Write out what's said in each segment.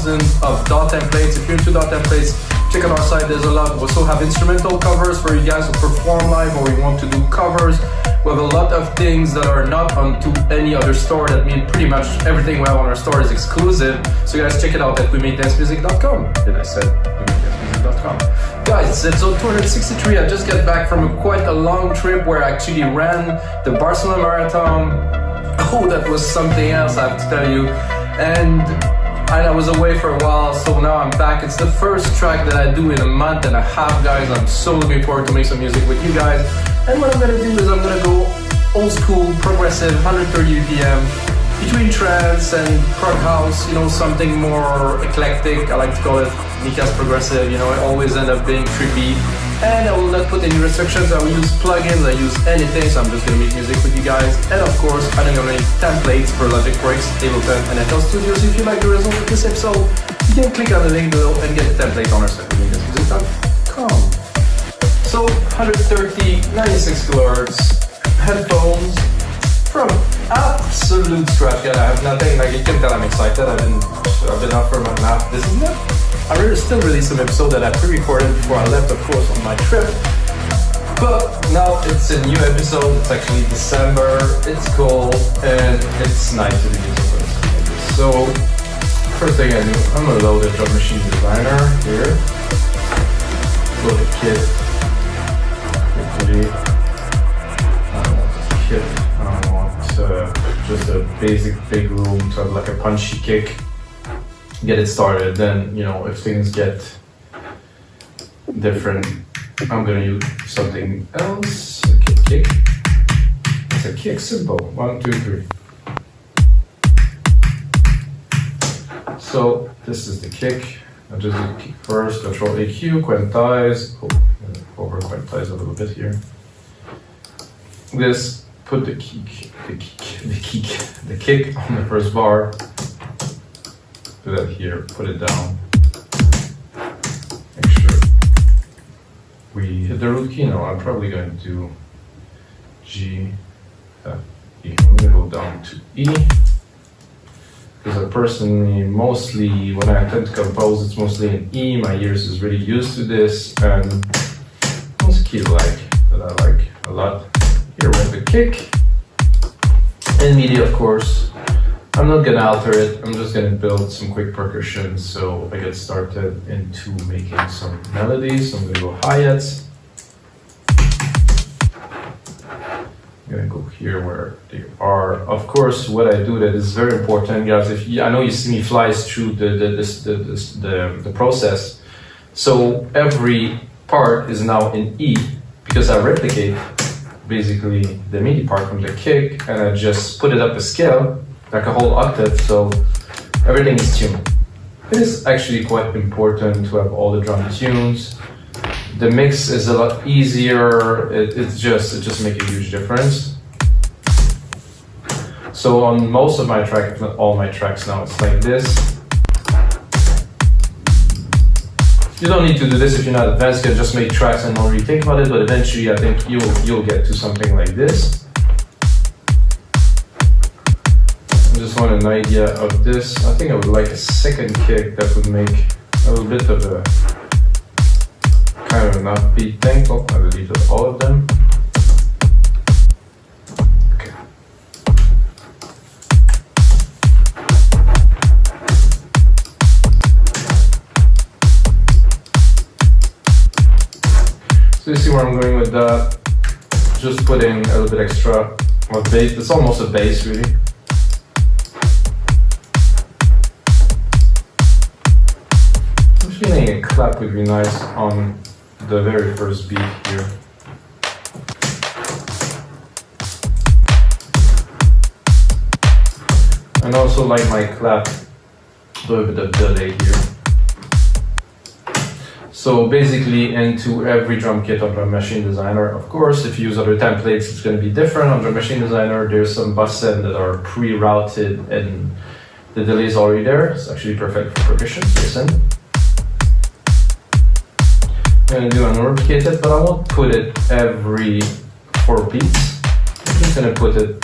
thousands of DAW templates. If you're into DAW templates, check out our site. There's a lot. We also have instrumental covers for you guys who perform live or you want to do covers. We have a lot of things that are not onto any other store. That means pretty much everything we have on our store is exclusive. So guys, check it out at WeMakeDanceMusic.com. Did I say WeMakeDanceMusic.com? Guys, it's episode 263. I just got back from quite a long trip where I actually ran the Barcelona Marathon. Oh, that was something else, I have to tell you. And I was away for a while, so now I'm back. It's the first track that I do in a month and a half, guys. I'm so looking forward to make some music with you guys. And what I'm gonna do is I'm gonna go old school, progressive, 130 BPM, between trance and prog house, you know, something more eclectic. I like to call it Mika's progressive, you know, it always end up being trippy. And I will not put any restrictions, I will use plugins, I use anything, so I'm just gonna make music with you guys. And of course, I'm gonna make templates for Logic Breaks, Ableton and Fl Studio. So if you like the result of this episode, you can click on the link below and get the template on our site, WeMakeDanceMusic.com. So 130, 96 kilohertz headphones from absolute scratch. Yeah, I have nothing, like you can tell I'm excited. I've been out for a month and a half. This is not. I still released some episode that I pre-recorded before I left, of course, on my trip. But now it's a new episode. It's actually December. It's cold and it's nice to do music. So first thing I do, I'm gonna load the Drum Machine Designer here. Load the kit. I don't want a kit. I don't want just a basic big room to have like a punchy kick. Get it started. Then, you know, if things get different, I'm gonna use something else. A kick. It's a kick, simple. 1, 2, 3. So this is the kick. I'll just do the kick first. Control AQ, quantize. Over quantize a little bit here. This, put the kick on the first bar. Do that here, put it down. Make sure we hit the root key. No, I'm probably going to do G, F, E. I'm going to go down to E. Because I personally, mostly, when I tend to compose, it's mostly in E. My ears is really used to this. And it's a key that I like a lot. Here we have the kick. And MIDI, of course. I'm not gonna alter it, I'm just gonna build some quick percussion so I get started into making some melodies. So I'm gonna go hi-hats. I'm gonna go here where they are. Of course, what I do that is very important, guys. I know you see me flies through the process. So every part is now in E because I replicate basically the MIDI part from the kick and I just put it up a scale. Like a whole octave, so everything is tuned. It is actually quite important to have all the drum tunes. The mix is a lot easier. It just makes a huge difference. So on most of my tracks, if not all my tracks now, it's like this. You don't need to do this if you're not advanced. You can just make tracks and not really think about it. But eventually, I think you'll get to something like this. I just want an idea of this. I think I would like a second kick that would make a little bit of a kind of an upbeat thing. Oh, I deleted all of them. Okay. So you see where I'm going with that. Just putting a little bit extra of bass. It's almost a bass, really. Feeling a clap would be nice on the very first beat here. And also like my clap, a little bit of delay here. So basically into every drum kit on Drum Machine Designer, of course, if you use other templates, it's going to be different. On Drum Machine Designer, there's some bus send that are pre-routed and the delay is already there. It's actually perfect for percussion, so listen. I'm going to do unreplicated, but I won't put it every 4 beats. I'm just going to put it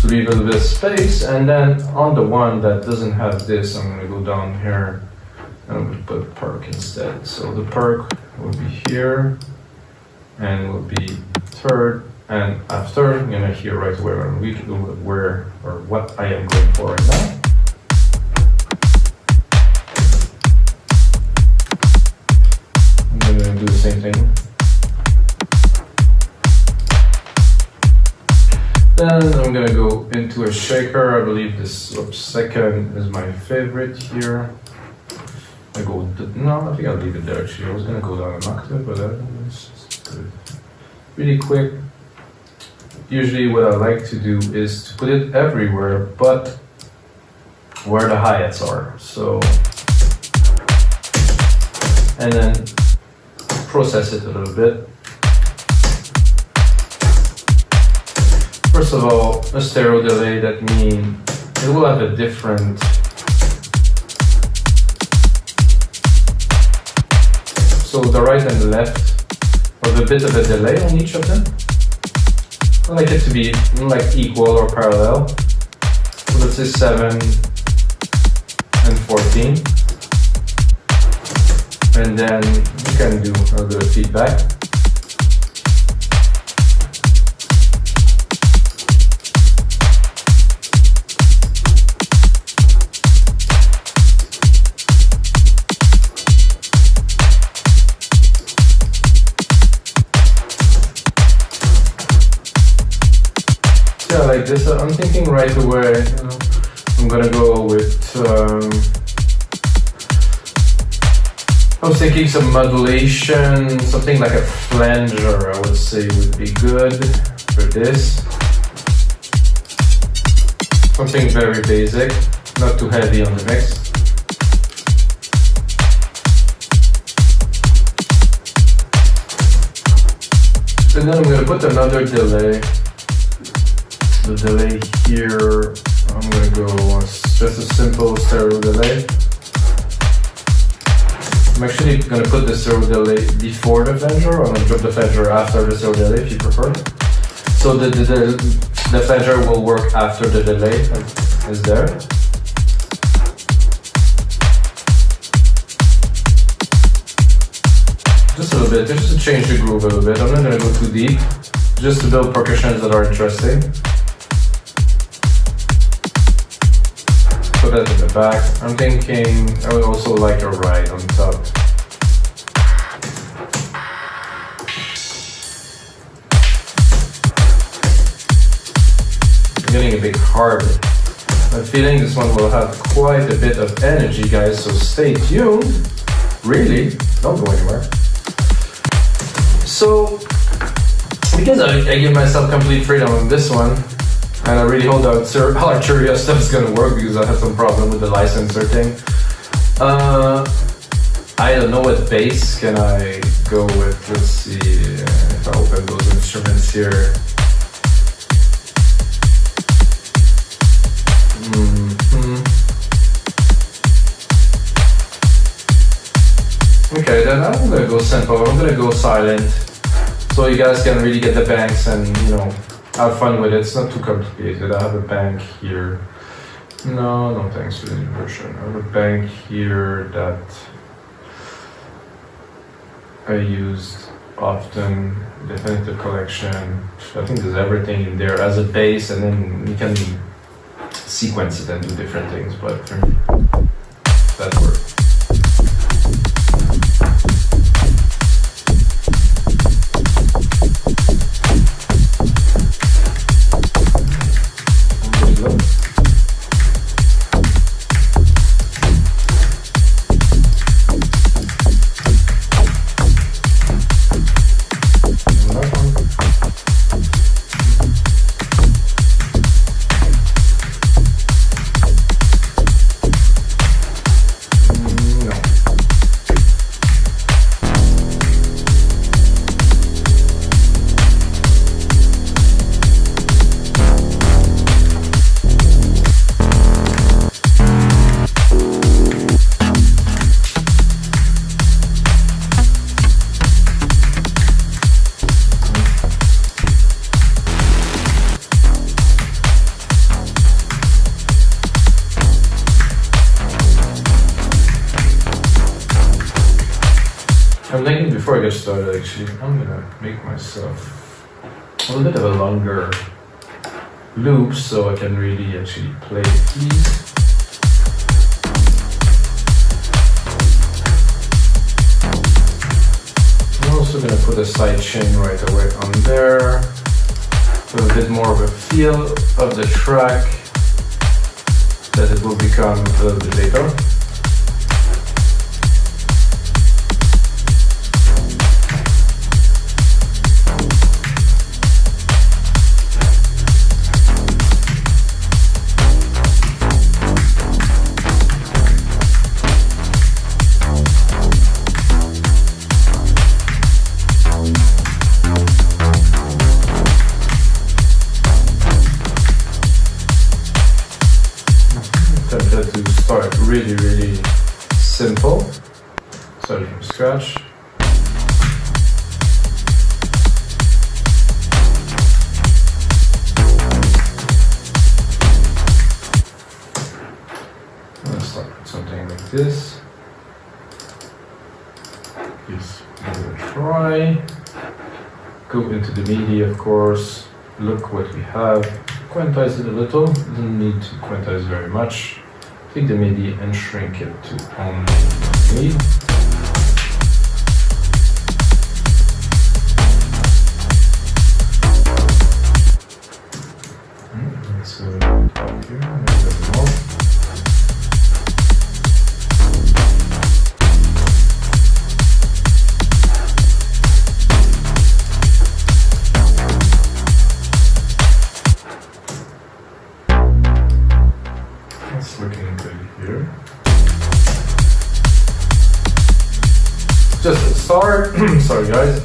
to leave a little bit of space. And then on the one that doesn't have this, I'm gonna go down here and I'm gonna put perk instead. So the perk will be here and will be third and after. I'm gonna hear right where or what I am going for right now. I'm gonna do the same thing. Then I'm gonna go into a shaker. I believe this second is my favorite here. I think I'll leave it there actually. I was gonna go down an octave, but let's just put it really quick. Usually what I like to do is to put it everywhere, but where the hi-hats are. So, and then process it a little bit. First of all, a stereo delay, that means it will have a different so the right and the left have a bit of a delay on each of them. I like it to be like equal or parallel. So let's say 7 and 14. And then you can do a little bit of feedback. Like this, I'm thinking right away, I'm gonna go with, I was thinking some modulation, something like a flanger, I would say would be good for this. Something very basic, not too heavy on the mix. And then I'm gonna put another delay. The delay here, I'm gonna go just a simple stereo delay. I'm actually gonna put the stereo delay before the flanger, or I'm gonna drop the flanger after the stereo delay if you prefer. So the flanger will work after the delay is there. Just a little bit, just to change the groove a little bit. I'm not gonna go too deep, just to build percussions that are interesting. Put that in the back. I'm thinking I would also like a ride on top. I'm getting a bit hard. I'm feeling this one will have quite a bit of energy, guys, so stay tuned. Really, don't go anywhere. So, because I give myself complete freedom on this one, and I really hope that Arturia stuff is gonna work because I have some problem with the licenser thing. I don't know what bass can I go with. Let's see if I open those instruments here. Okay, then I'm gonna go simple. I'm gonna go silent, so you guys can really get the banks and have fun with it. It's not too complicated. I have a bank here. No thanks for the inversion. I have a bank here that I used often. Definitive collection. I think there's everything in there as a base, and then you can sequence it and do different things. But for me, that works. I'm thinking before I get started, actually, I'm gonna make myself a little bit of a longer loop so I can really actually play the keys. I'm also gonna put a side chain right away on there, with a bit more of a feel of the track that it will become a little bit later. To start really simple, starting from scratch. Let's start with something like this. Just give it a try. Go into the MIDI, of course. Look what we have. Quantize it a little. Doesn't need to quantize very much. Take the MIDI and shrink it to only MIDI. Let's go up here, a bit more. It's looking good here. Just a start. Sorry guys.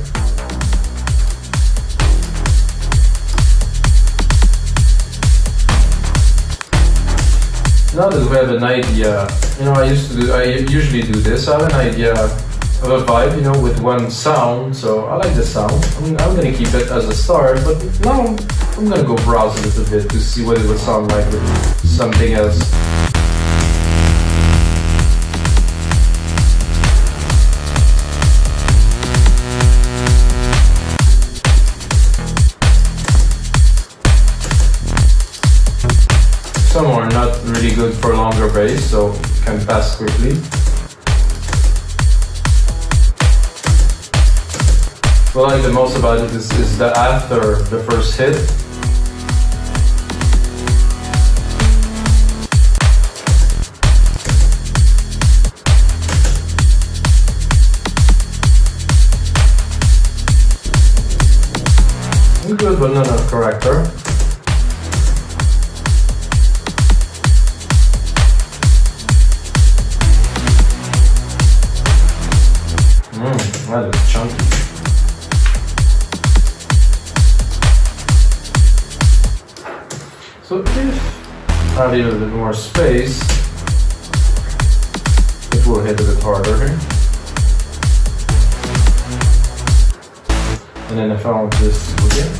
Now that we have an idea, I usually do this. I have an idea of a vibe, with one sound. So I like the sound. I'm gonna keep it as a start, but now I'm gonna go browse a little bit to see what it would sound like with something else. Some are not really good for longer bass, so can pass quickly. What I like the most about it is that after the first hit, good, but not enough character. That is chunky. So if I add a little bit more space, it will hit a bit harder here. And then if I want this again.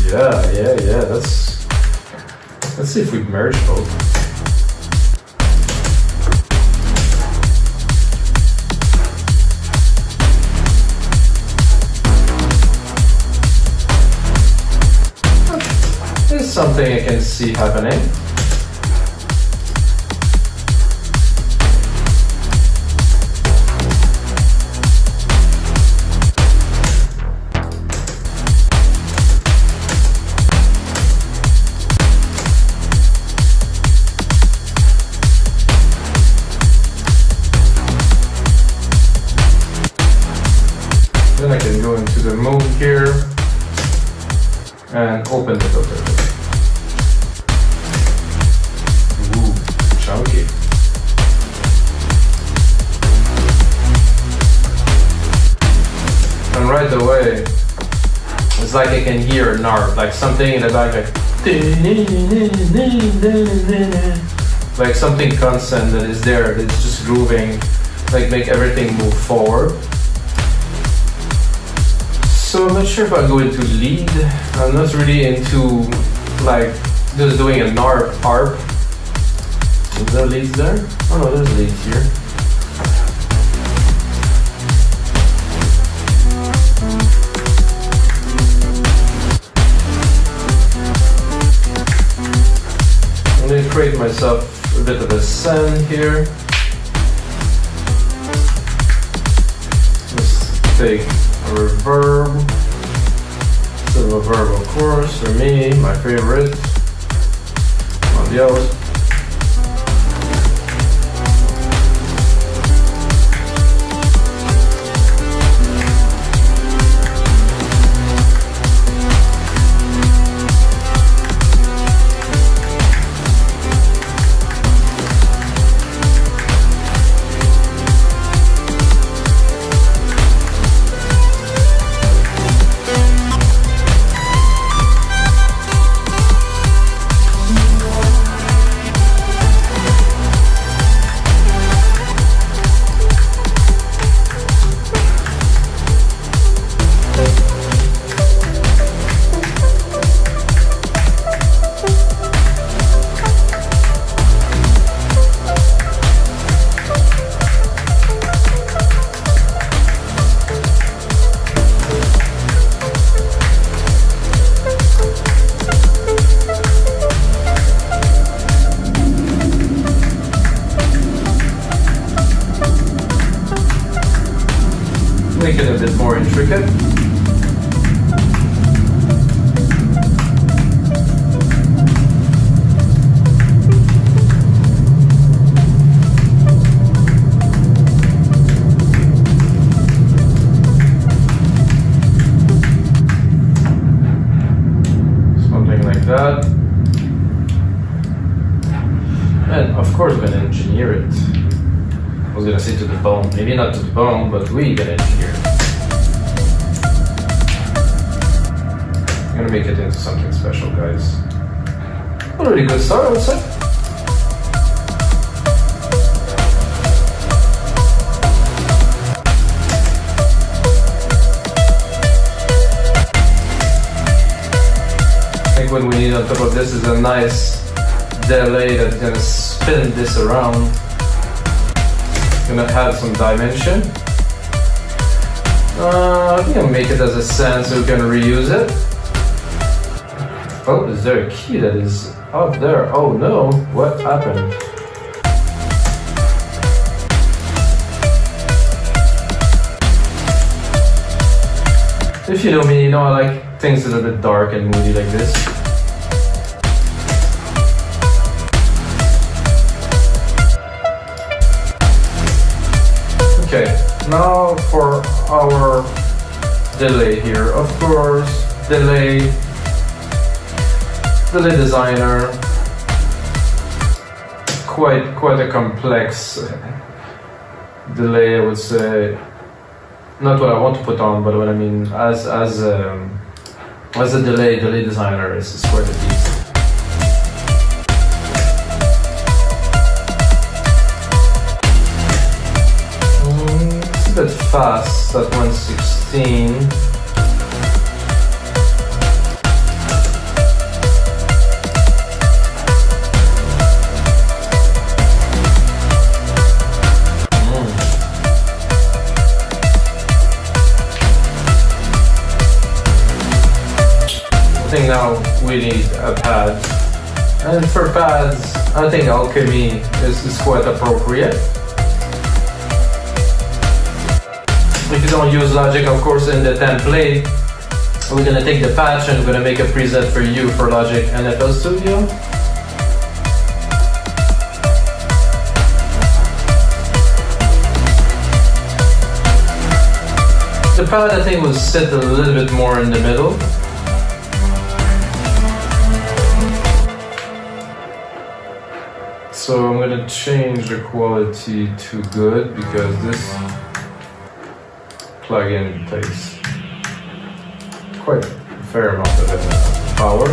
Yeah, let's see if we merge both. This is something I can see happening. Then I can go into the mode here and open it up a bit. Ooh, chunky. And right away, it's like I can hear an arp, like something in the back, like something constant that is there, that's just grooving, like make everything move forward. So I'm not sure if I go into lead. I'm not really into like Just doing an ARP. Is there leads there? Oh no, there's leads here. I'm going to create myself a bit of a send here. Let's take a reverb. Instead of a reverb, of course, for me, my favorite. Adios. Make it a bit more intricate. Something like that. And of course we're gonna engineer it. I was gonna say to the bone, maybe not to the bone, but we gonna engineer it. I'm gonna make it into something special, guys. A really good start, I would say. I think what we need on top of this is a nice delay that's gonna spin this around. Gonna add some dimension. I think I'll make it as a send so we can reuse it. Oh, is there a key that is up there? Oh no, what happened? If you know me, you know I like things that are a bit dark and moody like this. Okay, now for our delay here. Of course, delay designer. Quite a complex delay, I would say. Not what I want to put on, but what I mean as a delay designer is quite a beast. It's a bit fast at 116. I think now we need a pad, and for pads I think Alchemy is quite appropriate. If you don't use Logic, of course, in the template, we're gonna take the patch and we're gonna make a preset for you for Logic and FL Studio. The pad I think will sit a little bit more in the middle. So I'm going to change the quality to good because this plugin takes quite a fair amount of power.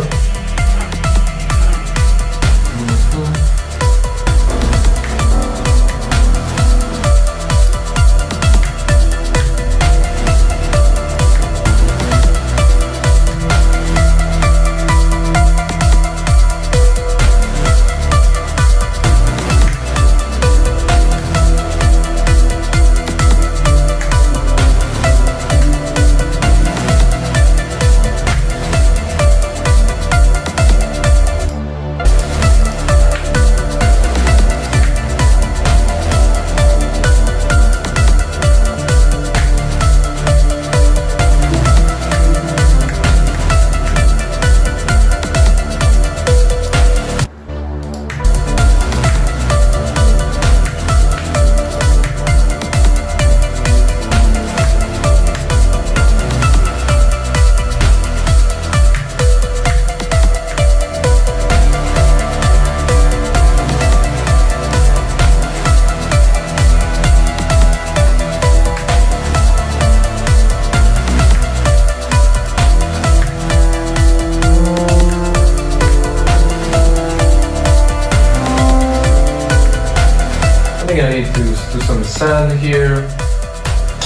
to do some sand here.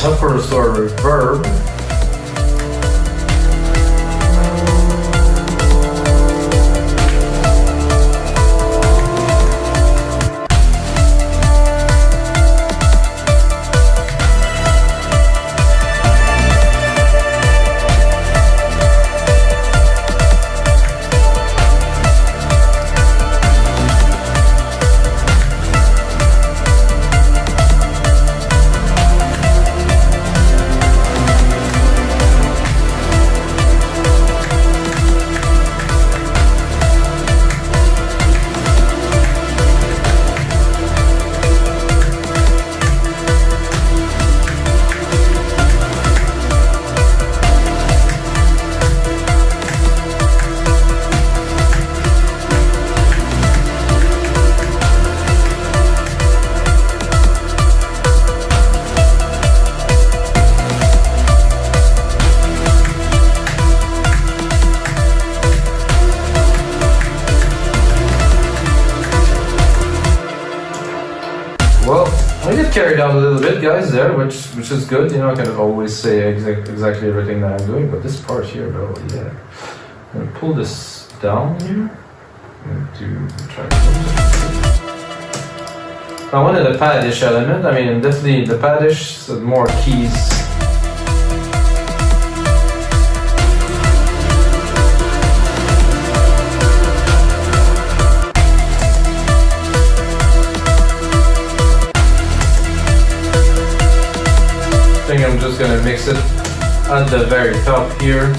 Of course, our reverb. Carried out a little bit, guys, there, which is good. You know, I can always say exactly everything that I'm doing, but this part here, though, yeah. I'm gonna pull this down here to try to. I wanted a padish element. I mean, definitely the padish, so more keys. I'm just gonna mix it at the very top here.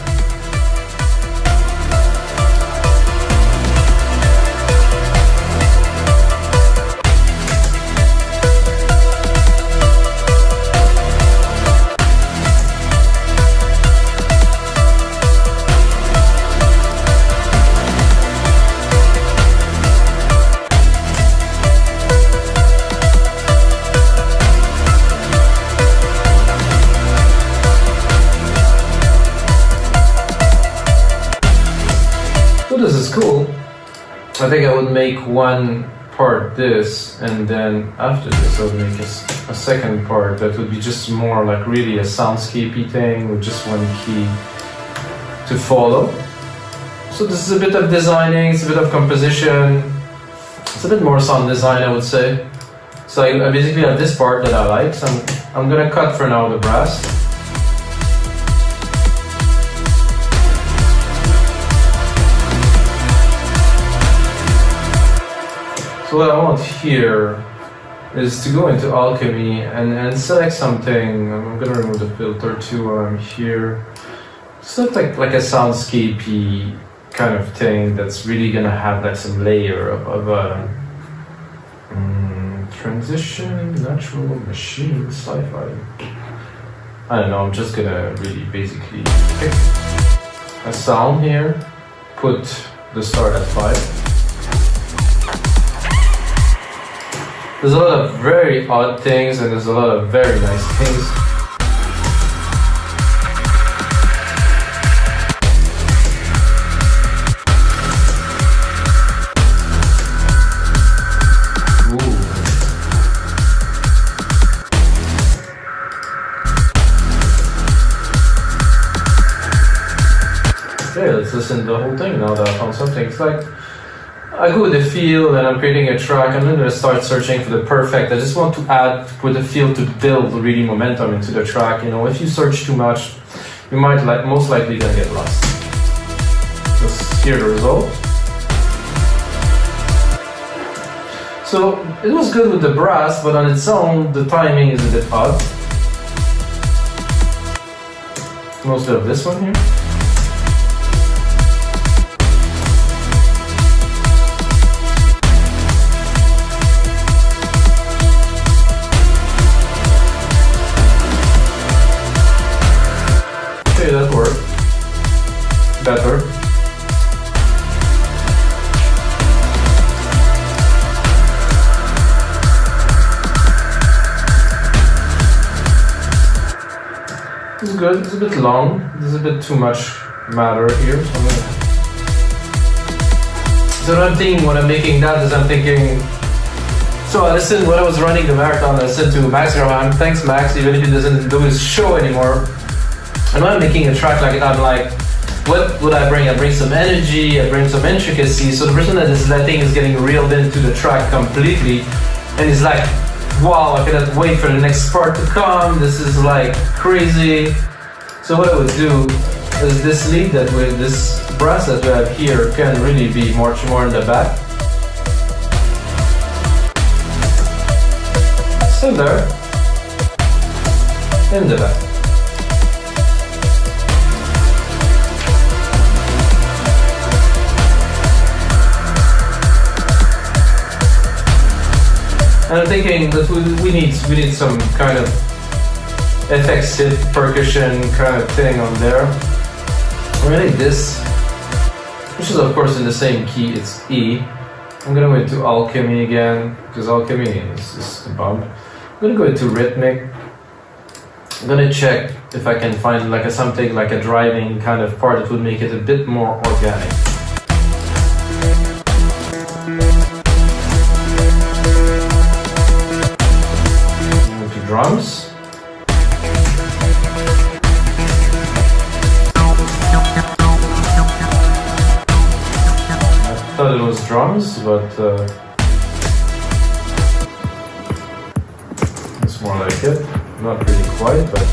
This is cool. I think I would make one part this, and then after this I would make a second part that would be just more like really a soundscapey thing with just one key to follow. So this is a bit of designing, it's a bit of composition, it's a bit more sound design, I would say. So I basically have this part that I like, so I'm gonna cut for now the brass. So what I want here is to go into Alchemy and select something. I'm gonna remove the filter too while I'm here. Something like a soundscapey kind of thing that's really gonna have like some layer of transition, natural, machine, sci-fi. I don't know, I'm just gonna really basically pick a sound here, put the start at 5. There's a lot of very odd things and there's a lot of very nice things. Ooh. Okay, let's listen to the whole thing now that I found something. It's like I go with the feel and I'm creating a track. I'm going to start searching for the perfect. I just want to add with the feel to build really momentum into the track. You know, if you search too much, you might most likely gonna get lost. Let's hear the result. So it was good with the brass, but on its own, the timing is a bit odd. Mostly of this one here. That worked. Better. It's good. It's a bit long. There's a bit too much matter here. So what I'm thinking when I'm making that is I'm thinking So I listened, when I was running the marathon, I listened to Max Graham. Thanks Max, even if he doesn't do his show anymore. And when I'm making a track like that, I'm like, what would I bring? I bring some energy, I bring some intricacy. So the person that is letting is getting reeled into the track completely. And he's like, wow, I cannot wait for the next part to come. This is like crazy. So what I would do is this lead that with this brass that we have here can really be much more in the back. Still there, in the back. And I'm thinking that we need some kind of FX hit percussion kind of thing on there. I'm gonna take this, which is of course in the same key, it's E. I'm gonna go into Alchemy again, because Alchemy is the bomb. I'm gonna go into Rhythmic. I'm gonna check if I can find like something like a driving kind of part that would make it a bit more organic. Into drums. I thought it was drums, but it's more like it. Not really quite, but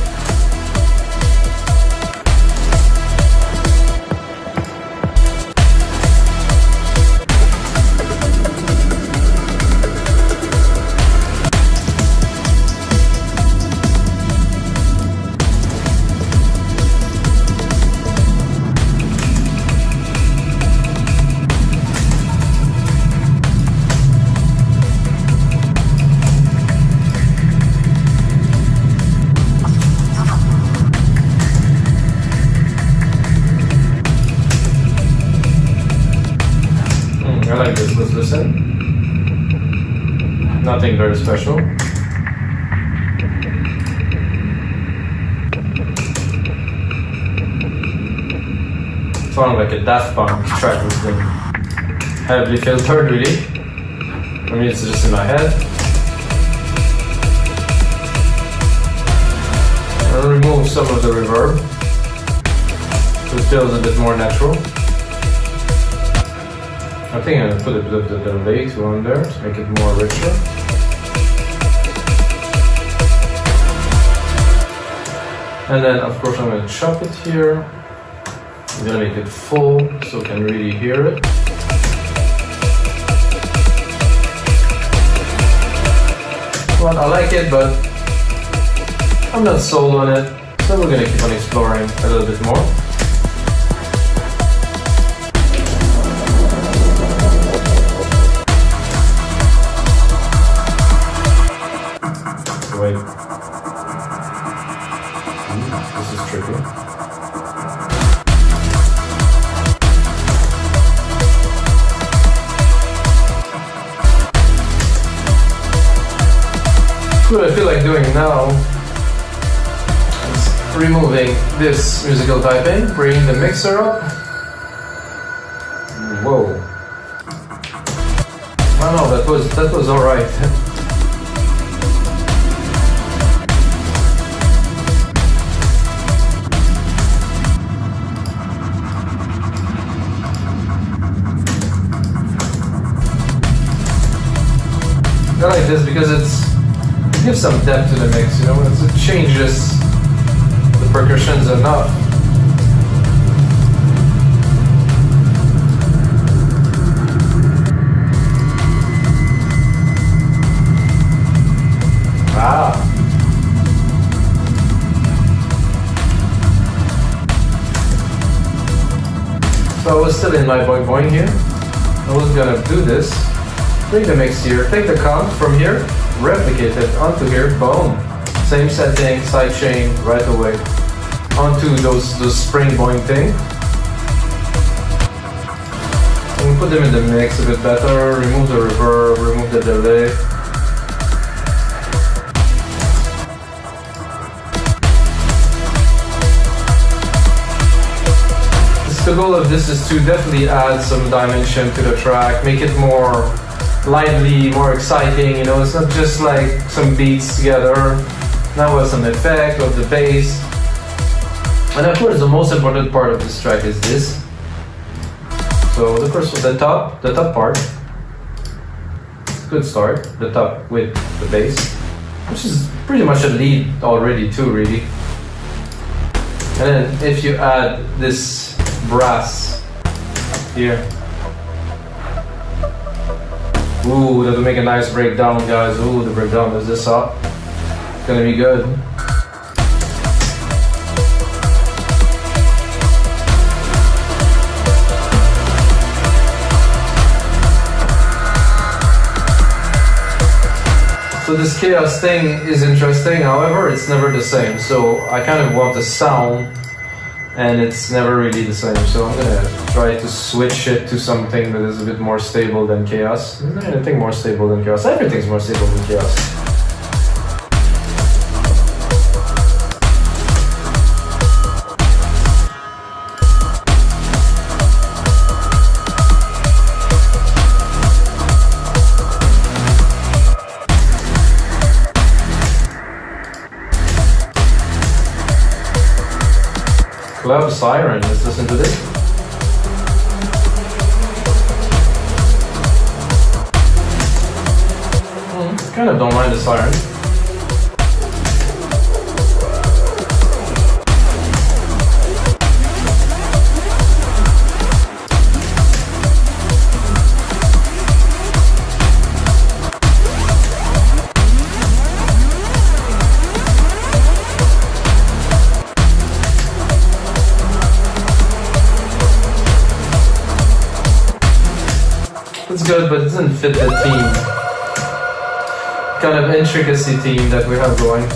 I like this. Let's listen. Nothing very special. Sounds like a Daft Punk track that's been heavily filtered, really. I mean, it's just in my head. I'll remove some of the reverb, so it feels a bit more natural. I think I'm going to put a bit of the delay too on there to make it more richer. And then of course I'm going to chop it here. I'm going to make it full so you can really hear it. Well, I like it, but I'm not sold on it, so we're going to keep on exploring a little bit more. Wait. This is tricky. What I feel like doing now is removing this musical typing, bringing the mixer up. Whoa. Oh no, that was alright. I like this because it gives some depth to the mix, you know, it changes the percussions enough. Ah. So I was still in my boing boing here. I was gonna do this. Bring the mix here, take the count from here, replicate it onto here, boom. Same setting, side chain, right away. Onto those spring boing thing. And put them in the mix a bit better, remove the reverb, remove the delay. The goal of this is to definitely add some dimension to the track, make it more lively, more exciting, you know, it's not just like some beats together, now with some effect of the bass. And of course the most important part of this track is this. So the first, the top part, good start, the top with the bass, which is pretty much a lead already too, really. And then if you add this brass here, ooh, that'll make a nice breakdown, guys. Ooh, the breakdown is this up. It's gonna be good. So this chaos thing is interesting, however, it's never the same. So I kind of want the sound, and it's never really the same. So I'm gonna try to switch it to something that is a bit more stable than chaos. Is there anything more stable than chaos? Everything's more stable than chaos. Club Siren, let's listen to this. Kind of don't mind the siren. It's good, but it doesn't fit the theme. Kind of intricacy theme that we have going.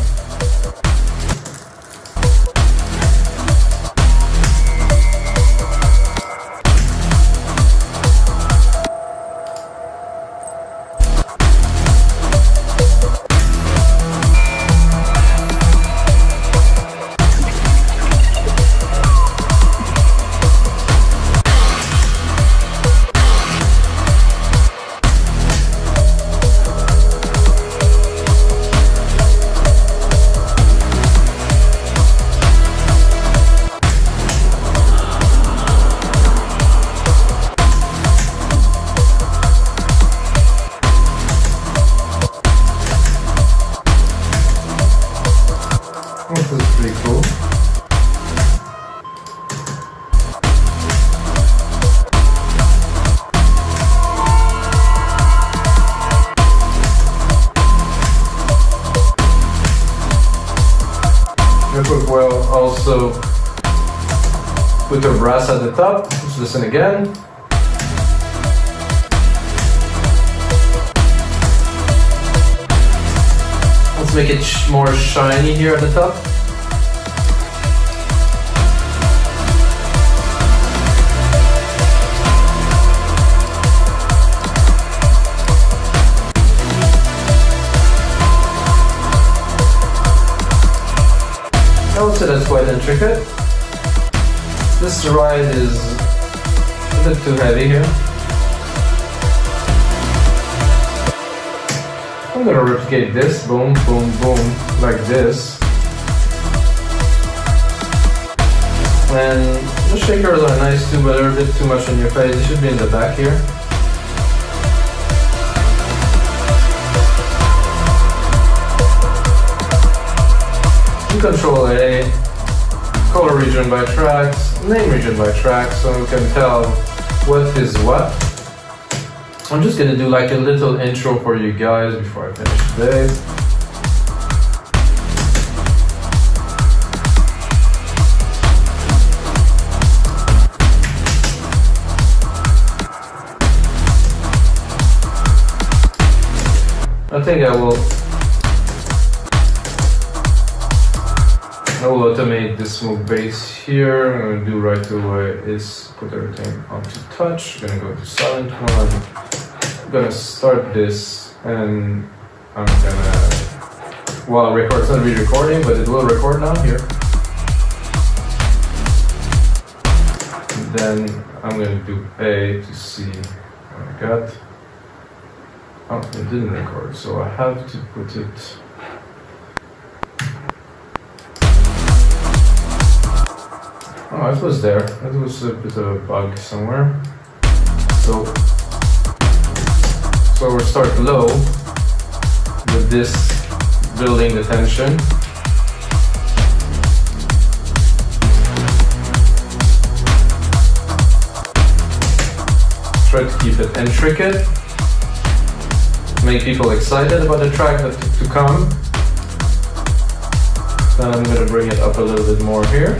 This is pretty cool. We will also put the brass at the top. Let's listen again. Let's make it more shiny here at the top. I would say that's quite intricate. This ride is a bit too heavy here. I'm gonna replicate this, boom, boom, boom, like this. And the shakers are nice too, but they're a bit too much in your face. They should be in the back here. Control A, color region by tracks, name region by tracks, so we can tell what is what. I'm just gonna do like a little intro for you guys before I finish today. I think I will automate this smooth bass here. I'm going to do right away is put everything onto touch. I'm going to go to Sylenth1. I'm going to start this and I'm going to, well, record. It's not re-recording, but it will record now here. And then I'm going to do A to see what I got. Oh, it didn't record, so I have to put it. Oh, it was there. It was a bit of a bug somewhere. So we'll start low with this building the tension. Try to keep it intricate. Make people excited about the track to come. Then I'm going to bring it up a little bit more here.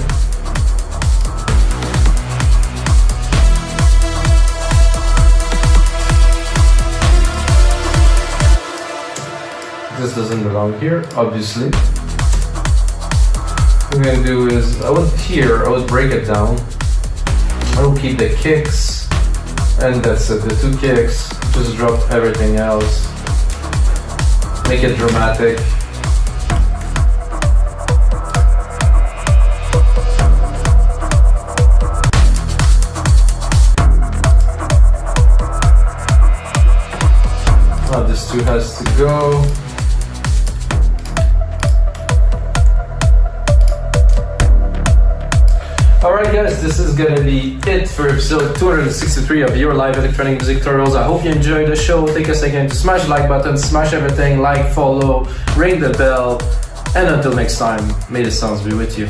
This doesn't belong here, obviously. What I'm going to do is, I would break it down. I will keep the kicks, and that's it, the 2 kicks. Just drop everything else. Make it dramatic. Oh, this 2 has to go. Alright guys, this is gonna be it for episode 263 of your live electronic music tutorials. I hope you enjoyed the show. Take a second to smash the like button, smash everything, like, follow, ring the bell, and until next time, may the sounds be with you.